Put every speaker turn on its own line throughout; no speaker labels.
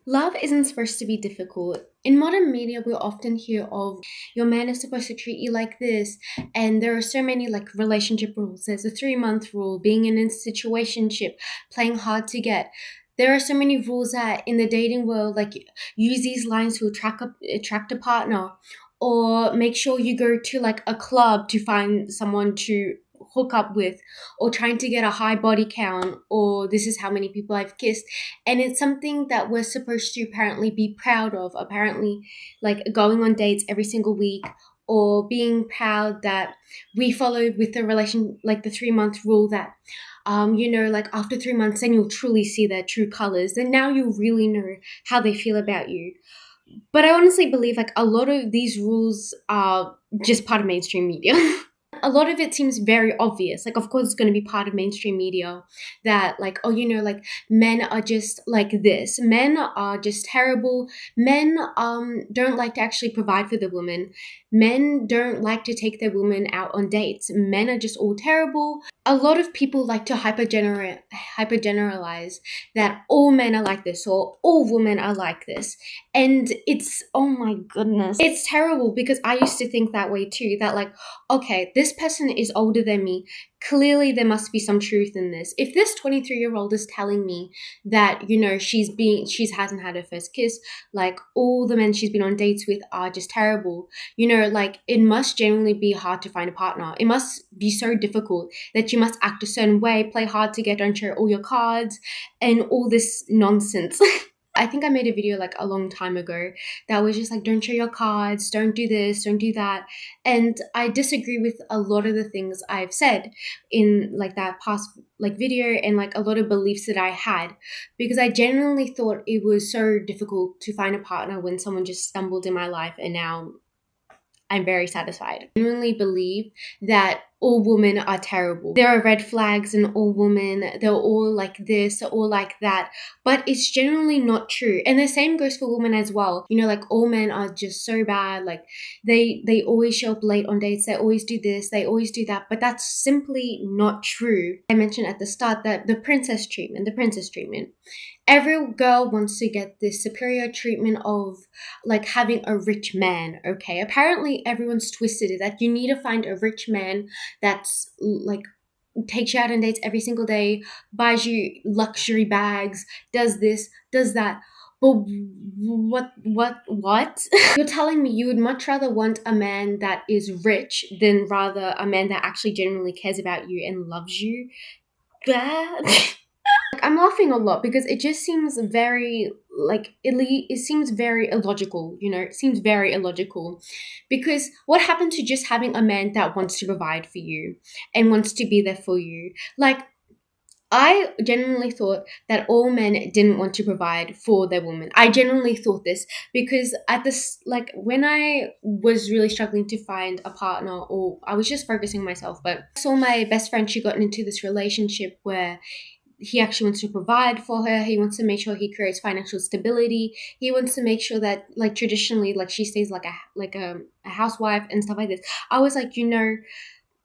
Love isn't supposed to be difficult. In modern media, we often hear of your man is supposed to treat you like this, and there are so many like relationship rules. There's a 3 month rule, being in a situationship, playing hard to get. There are so many rules that in the dating world, like use these lines to attract a partner, or make sure you go to like a club to find someone to hook up with, or trying to get a high body count, or this is how many people I've kissed. And it's something that we're supposed to apparently be proud of, apparently like going on dates every single week, or being proud that we followed with the relation, like the 3 month rule that like after 3 months then you'll truly see their true colors, and now you really know how they feel about you. But I honestly believe like a lot of these rules are just part of mainstream media. A lot of it seems very obvious. Like, of course, it's going to be part of mainstream media that, like, oh, like men are just like this. Men are just terrible. Men don't like to actually provide for the woman. Men don't like to take their women out on dates. Men are just all terrible. A lot of people like to hyper generalize that all men are like this or all women are like this. And it's, oh my goodness, it's terrible because I used to think that way too, that like, okay, this person is older than me. Clearly, there must be some truth in this. If this 23-year-old is telling me that, she hasn't had her first kiss, like all the men she's been on dates with are just terrible, like it must genuinely be hard to find a partner. It must be so difficult that you must act a certain way, play hard to get, don't show all your cards, and all this nonsense. I think I made a video like a long time ago that was just like, don't show your cards, don't do this, don't do that. And I disagree with a lot of the things I've said in like that past like video, and like a lot of beliefs that I had, because I genuinely thought it was so difficult to find a partner when someone just stumbled in my life, and now I'm very satisfied. I genuinely believe that all women are terrible. There are red flags in all women. They're all like this, or like that. But it's generally not true. And the same goes for women as well. Like all men are just so bad. Like they always show up late on dates. They always do this. They always do that. But that's simply not true. I mentioned at the start that the princess treatment. Every girl wants to get this superior treatment of like having a rich man, okay? Apparently everyone's twisted it that you need to find a rich man that's like takes you out on dates every single day, buys you luxury bags, does this, does that. But what? You're telling me you would much rather want a man that is rich than rather a man that actually genuinely cares about you and loves you? I'm laughing a lot because it just seems very it seems very illogical, it seems very illogical, because what happened to just having a man that wants to provide for you and wants to be there for you? Like, I genuinely thought that all men didn't want to provide for their woman. I genuinely thought this because at this, like when I was really struggling to find a partner, or I was just focusing on myself, but I saw my best friend, she got into this relationship where he actually wants to provide for her. He wants to make sure he creates financial stability. He wants to make sure that like traditionally, like she stays like a housewife and stuff like this. I was like,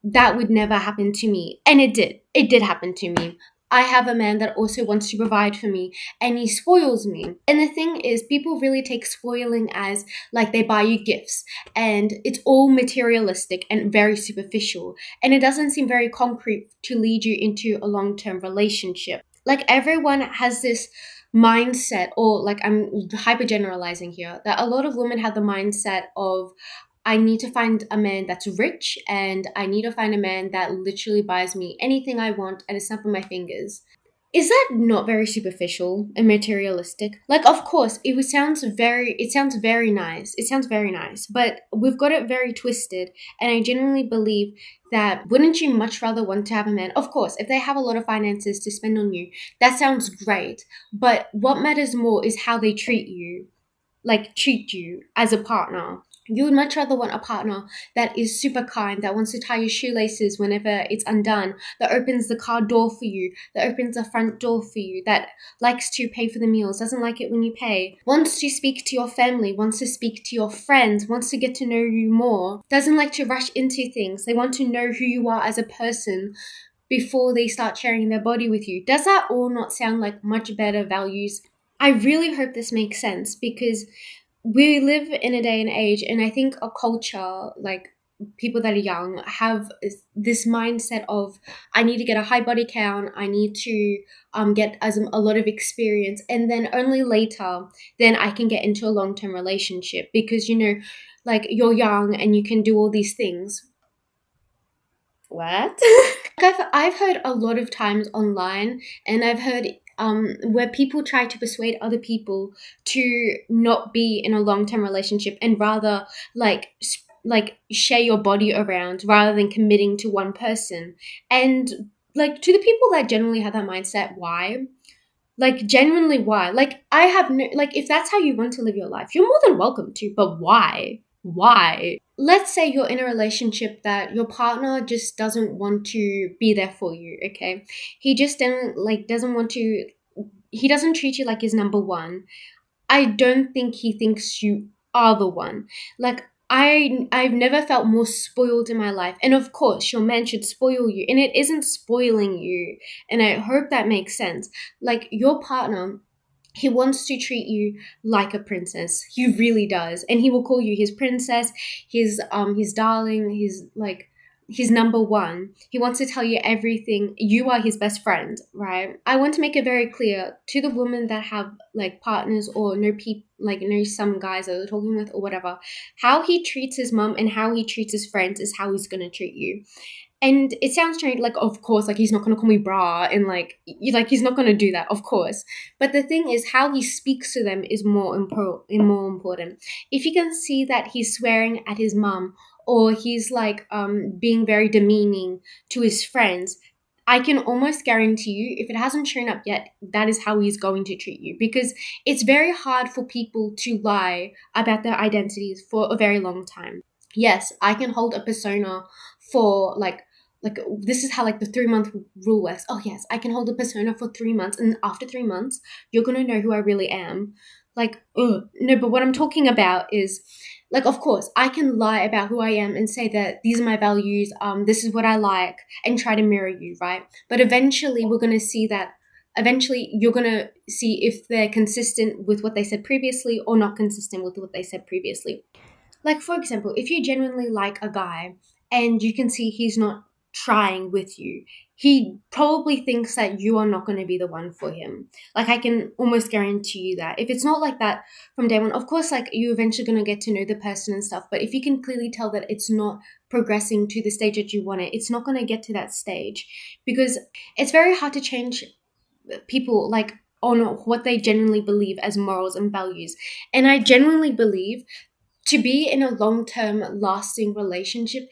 that would never happen to me. And it did. It did happen to me. I have a man that also wants to provide for me, and he spoils me. And the thing is, people really take spoiling as like they buy you gifts and it's all materialistic and very superficial. And it doesn't seem very concrete to lead you into a long-term relationship. Like everyone has this mindset, or like I'm hyper generalizing here, that a lot of women have the mindset of, I need to find a man that's rich, and I need to find a man that literally buys me anything I want at a snap of my fingers. Is that not very superficial and materialistic? Like, of course, it sounds very nice. It sounds very nice, but we've got it very twisted. And I genuinely believe that wouldn't you much rather want to have a man? Of course, if they have a lot of finances to spend on you, that sounds great. But what matters more is how they treat you as a partner. You would much rather want a partner that is super kind, that wants to tie your shoelaces whenever it's undone, that opens the car door for you, that opens the front door for you, that likes to pay for the meals, doesn't like it when you pay, wants to speak to your family, wants to speak to your friends, wants to get to know you more, doesn't like to rush into things. They want to know who you are as a person before they start sharing their body with you. Does that all not sound like much better values? I really hope this makes sense because we live in a day and age, and I think a culture, like people that are young, have this mindset of I need to get a high body count, I need to get as a lot of experience, and then only later then I can get into a long term relationship because like you're young and you can do all these things. What? I've heard a lot of times online, and I've heard where people try to persuade other people to not be in a long term relationship and rather like share your body around rather than committing to one person. And like to the people that generally have that mindset, why? Like genuinely why? Like I have no like if that's how you want to live your life, you're more than welcome to, but why? Why? Let's say you're in a relationship that your partner just doesn't want to be there for you, okay? He just doesn't want to he doesn't treat you like his number one. I don't think he thinks you are the one. Like I've never felt more spoiled in my life. And of course, your man should spoil you. And it isn't spoiling you. And I hope that makes sense. Like your partner, he wants to treat you like a princess. He really does. And he will call you his princess, his darling, his number one. He wants to tell you everything. You are his best friend, right? I want to make it very clear to the women that have like partners or know people like know some guys that they're talking with or whatever. How he treats his mum and how he treats his friends is how he's gonna treat you. And it sounds strange, like, of course, like, he's not going to call me bra, and, he's not going to do that, of course. But the thing is, how he speaks to them is more important. If you can see that he's swearing at his mum, or he's, being very demeaning to his friends, I can almost guarantee you, if it hasn't shown up yet, that is how he's going to treat you. Because it's very hard for people to lie about their identities for a very long time. Yes, I can hold a persona for this is how like the 3 month rule works. Oh yes, I can hold a persona for 3 months, and after 3 months you're gonna know who I really am. Like, ugh. No, but what I'm talking about is, like, of course I can lie about who I am and say that these are my values, this is what I like, and try to mirror you, right? But eventually we're gonna see that eventually you're gonna see if they're consistent with what they said previously or not consistent with what they said previously. Like, for example, if you genuinely like a guy and you can see he's not trying with you, he probably thinks that you are not going to be the one for him. Like, I can almost guarantee you that. If it's not like that from day one, of course, like, you're eventually going to get to know the person and stuff. But if you can clearly tell that it's not progressing to the stage that you want it, it's not going to get to that stage because it's very hard to change people, like, on what they genuinely believe as morals and values. And I genuinely believe to be in a long-term lasting relationship,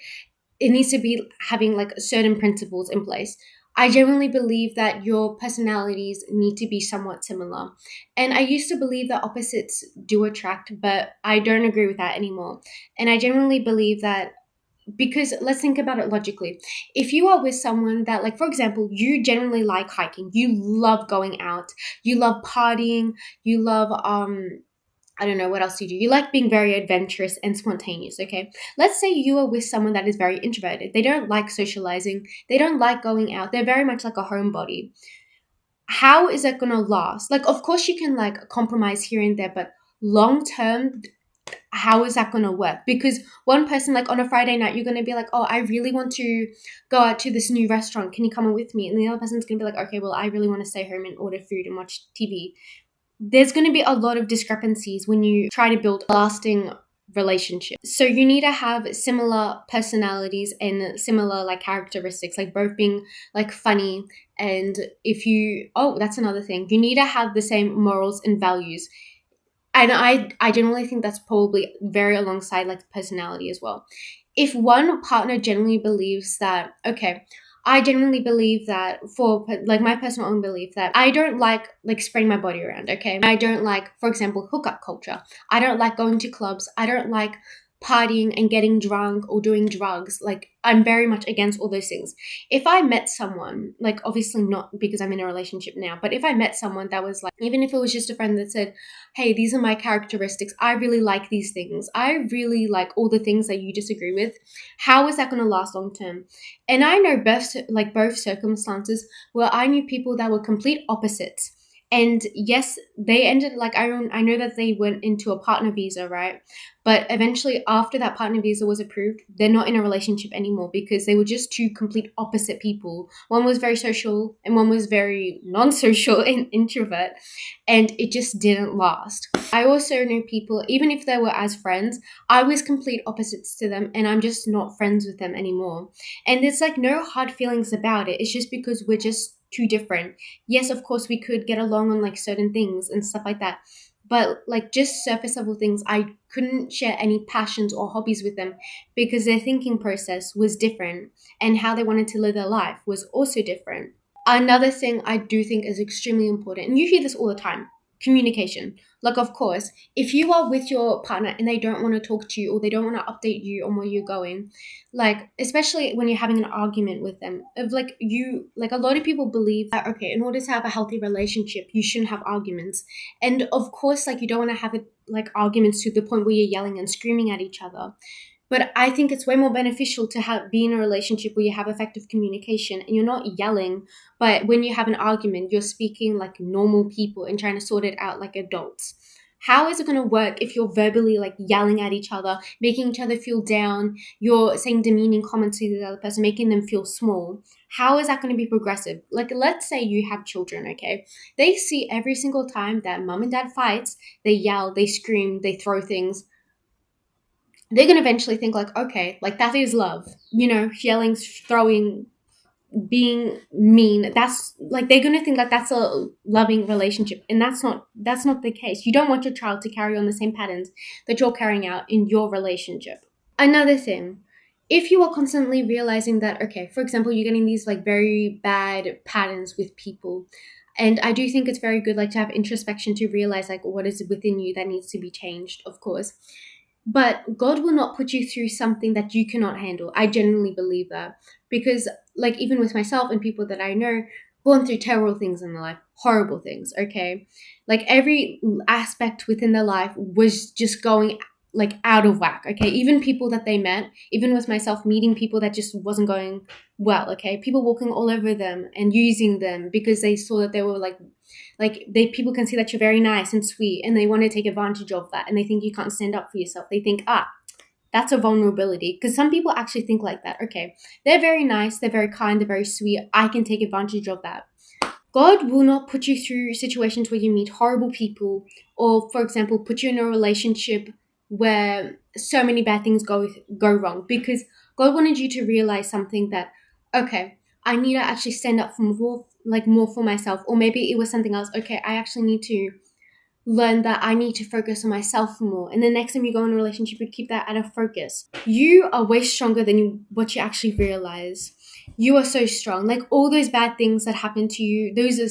it needs to be having like certain principles in place. I genuinely believe that your personalities need to be somewhat similar. And I used to believe that opposites do attract, but I don't agree with that anymore. And I genuinely believe that because let's think about it logically. If you are with someone that, like, for example, you generally like hiking, you love going out, you love partying, you love I don't know what else you do. You like being very adventurous and spontaneous, okay? Let's say you are with someone that is very introverted. They don't like socializing. They don't like going out. They're very much like a homebody. How is that going to last? Like, of course you can like compromise here and there, but long term, how is that going to work? Because one person, like on a Friday night, you're going to be like, oh, I really want to go out to this new restaurant. Can you come with me? And the other person's going to be like, okay, well, I really want to stay home and order food and watch TV. There's going to be a lot of discrepancies when you try to build a lasting relationship. So you need to have similar personalities and similar like characteristics, like both being like funny. And that's another thing. You need to have the same morals and values. And I generally think that's probably very alongside like personality as well. If one partner generally believes that, okay, I genuinely believe that for like my personal own belief that I don't like spreading my body around, okay? I don't like, for example, hookup culture. I don't like going to clubs. I don't like partying and getting drunk or doing drugs. Like, I'm very much against all those things. If I met someone, like obviously not because I'm in a relationship now, but if I met someone that was like, even if it was just a friend that said, hey, these are my characteristics, I really like these things, I really like all the things that you disagree with, how is that going to last long term? And I know both circumstances where I knew people that were complete opposites. And yes, they ended like I know that they went into a partner visa, right? But eventually after that partner visa was approved, they're not in a relationship anymore because they were just two complete opposite people. One was very social and one was very non-social and introvert, and it just didn't last. I also know people, even if they were as friends, I was complete opposites to them and I'm just not friends with them anymore. And there's like no hard feelings about it. It's just because we're just too different. Yes, of course we could get along on like certain things and stuff like that. But like just surface level things, I couldn't share any passions or hobbies with them because their thinking process was different and how they wanted to live their life was also different. Another thing I do think is extremely important, and you hear this all the time, communication. Like, of course, if you are with your partner and they don't want to talk to you or they don't want to update you on where you're going, like, especially when you're having an argument with them, of like, like, a lot of people believe that, okay, in order to have a healthy relationship, you shouldn't have arguments. And of course, like, you don't want to have it, like, arguments to the point where you're yelling and screaming at each other. But I think it's way more beneficial to be in a relationship where you have effective communication and you're not yelling, but when you have an argument, you're speaking like normal people and trying to sort it out like adults. How is it going to work if you're verbally like yelling at each other, making each other feel down, you're saying demeaning comments to the other person, making them feel small? How is that going to be progressive? Like, let's say you have children, okay? They see every single time that mom and dad fights, they yell, they scream, they throw things. They're going to eventually think like, okay, like that is love, yelling, throwing, being mean. That's like, they're going to think like that's a loving relationship, and that's not the case. You don't want your child to carry on the same patterns that you're carrying out in your relationship. Another thing, if you are constantly realizing that, okay, for example, you're getting these like very bad patterns with people, and I do think it's very good like to have introspection to realize like what is within you that needs to be changed, of course. But God will not put you through something that you cannot handle. I genuinely believe that. Because, like, even with myself and people that I know, gone through terrible things in their life, horrible things, okay? Like, every aspect within their life was just going, like, out of whack, okay? Even people that they met, even with myself, meeting people that just wasn't going well, okay? People walking all over them and using them because they saw that they were, like people can see that you're very nice and sweet and they want to take advantage of that, and they think you can't stand up for yourself. They think, that's a vulnerability, because some people actually think like that. Okay, they're very nice, they're very kind, they're very sweet, I can take advantage of that. God will not put you through situations where you meet horrible people, or for example put you in a relationship where so many bad things go wrong, because God wanted you to realize something, that okay, I need to actually stand up for more for myself. Or maybe it was something else. Okay, I actually need to learn that I need to focus on myself more. And the next time you go in a relationship, you keep that out of focus. You are way stronger than what you actually realize. You are so strong. Like, all those bad things that happen to you, those are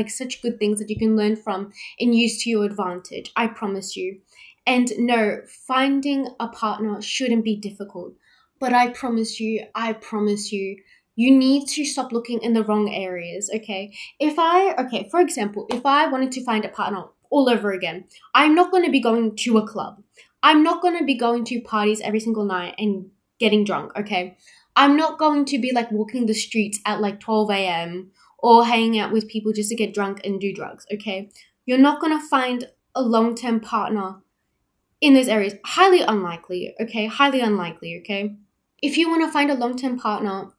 such good things that you can learn from and use to your advantage. I promise you. And no, finding a partner shouldn't be difficult. But I promise you, you need to stop looking in the wrong areas, okay? For example, if I wanted to find a partner all over again, I'm not going to be going to a club. I'm not going to be going to parties every single night and getting drunk, okay? I'm not going to be like walking the streets at like 12 a.m. or hanging out with people just to get drunk and do drugs, okay? You're not going to find a long-term partner in those areas. Highly unlikely, okay? Highly unlikely, okay? If you want to find a long-term partner,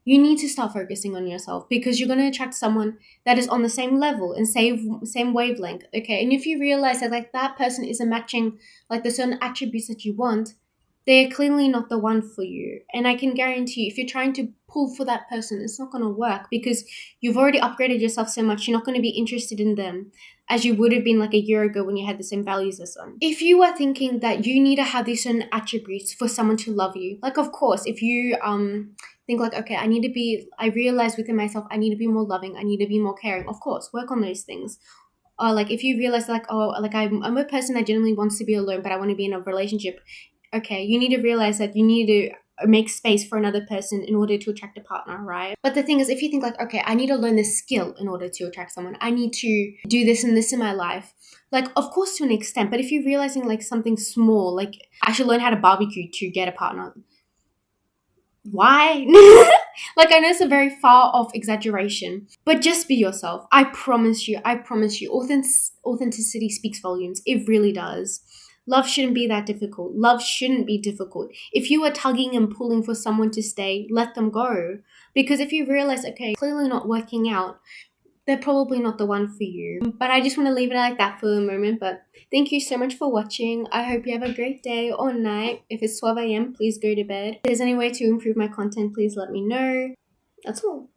you need to start focusing on yourself, because you're going to attract someone that is on the same level and same wavelength, okay? And if you realize that like that person isn't matching like the certain attributes that you want, they're clearly not the one for you. And I can guarantee you, if you're trying to pull for that person, it's not going to work, because you've already upgraded yourself so much. You're not going to be interested in them as you would have been like a year ago when you had the same values as them. If you are thinking that you need to have these certain attributes for someone to love you, like, of course, if you think like, okay, I realize within myself, I need to be more loving, I need to be more caring. Of course, work on those things. Or like, if you realize like, oh, like I'm a person that genuinely wants to be alone, but I want to be in a relationship. Okay, you need to realize that you need to make space for another person in order to attract a partner, right? But the thing is, if you think like, okay, I need to learn this skill in order to attract someone, I need to do this and this in my life, like, of course, to an extent. But if you're realizing like something small, like I should learn how to barbecue to get a partner, Why? Like, I know it's a very far off exaggeration, but just be yourself. I promise you. I promise you. Authenticity speaks volumes. It really does. Love shouldn't be that difficult. Love shouldn't be difficult. If you are tugging and pulling for someone to stay, let them go. Because if you realize, okay, clearly not working out, they're probably not the one for you. But I just want to leave it like that for a moment. But thank you so much for watching. I hope you have a great day or night. If it's 12 a.m., please go to bed. If there's any way to improve my content, please let me know. That's all.